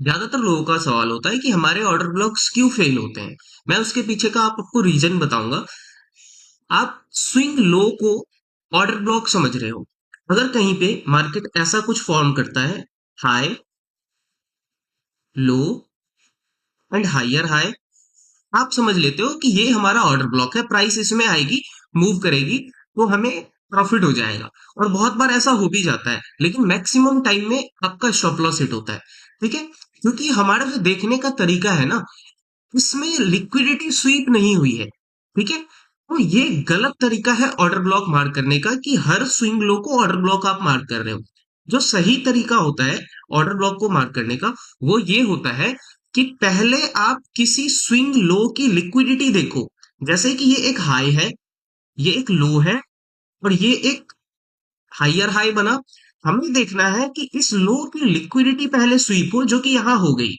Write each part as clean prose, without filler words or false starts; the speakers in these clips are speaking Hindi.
ज्यादातर लोगों का सवाल होता है कि हमारे ऑर्डर ब्लॉक्स क्यों फेल होते हैं। मैं उसके पीछे का आपको रीजन बताऊंगा। आप स्विंग लो को ऑर्डर ब्लॉक समझ रहे हो। अगर कहीं पे मार्केट ऐसा कुछ फॉर्म करता है, high, low and higher high, आप समझ लेते हो कि ये हमारा ऑर्डर ब्लॉक है, प्राइस इसमें आएगी, मूव करेगी, तो हमें प्रॉफिट हो जाएगा। और बहुत बार ऐसा हो भी जाता है, लेकिन मैक्सिमम टाइम में आपका स्टॉप लॉस हिट होता है। ठीक है, क्योंकि हमारा जो देखने का तरीका है ना, इसमें लिक्विडिटी स्वीप नहीं हुई है। ठीक है, तो ये गलत तरीका है ऑर्डर ब्लॉक मार्क करने का, कि हर स्विंग लो को ऑर्डर ब्लॉक आप मार्क कर रहे हो। जो सही तरीका होता है ऑर्डर ब्लॉक को मार्क करने का, वो ये होता है कि पहले आप किसी स्विंग लो की लिक्विडिटी देखो। जैसे कि ये एक हाई है, ये एक लो है, और ये एक हायर हाई बना। हमें देखना है कि इस लो की लिक्विडिटी पहले स्वीप हो, जो कि यहां हो गई।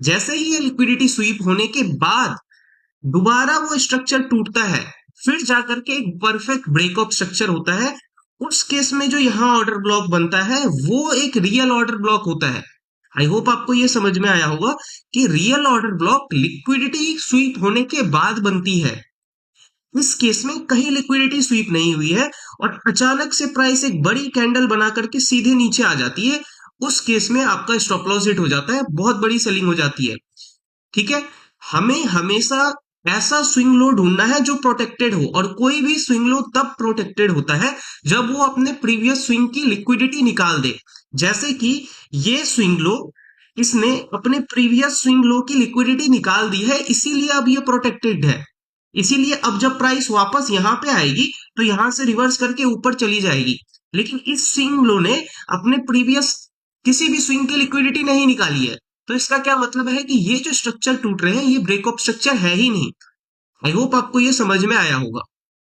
जैसे ही ये लिक्विडिटी स्वीप होने के बाद दोबारा वो स्ट्रक्चर टूटता है, फिर जाकर के एक परफेक्ट ब्रेकअप स्ट्रक्चर होता है। उस केस में जो यहाँ ऑर्डर ब्लॉक बनता है, वो एक रियल ऑर्डर ब्लॉक होता है। आई होप आपको ये समझ में आया होगा कि real order block liquidity SVEEP होने के बाद बनती है। इस केस में कहीं लिक्विडिटी स्वीप नहीं हुई है, और अचानक से प्राइस एक बड़ी कैंडल बना करके सीधे नीचे आ जाती है। उस केस में आपका स्टॉप लॉस हिट हो जाता है, बहुत बड़ी सेलिंग हो जाती है। ठीक है, हमें हमेशा ऐसा स्विंग लो ढूंढना है जो प्रोटेक्टेड हो, और कोई भी स्विंग लो तब प्रोटेक्टेड होता है जब वो अपने प्रीवियस स्विंग की लिक्विडिटी निकाल दे। जैसे कि ये स्विंग लो, इसने अपने प्रीवियस स्विंग लो की लिक्विडिटी निकाल दी है, इसीलिए अब ये प्रोटेक्टेड है। इसीलिए अब जब प्राइस वापस यहां पे आएगी, तो यहां से रिवर्स करके ऊपर चली जाएगी। लेकिन इस स्विंग लो ने अपने प्रीवियस किसी भी स्विंग की लिक्विडिटी नहीं निकाली है। तो इसका क्या मतलब है कि ये जो स्ट्रक्चर टूट रहे हैं, ये ब्रेकअप स्ट्रक्चर है ही नहीं। आई होप आपको ये समझ में आया होगा।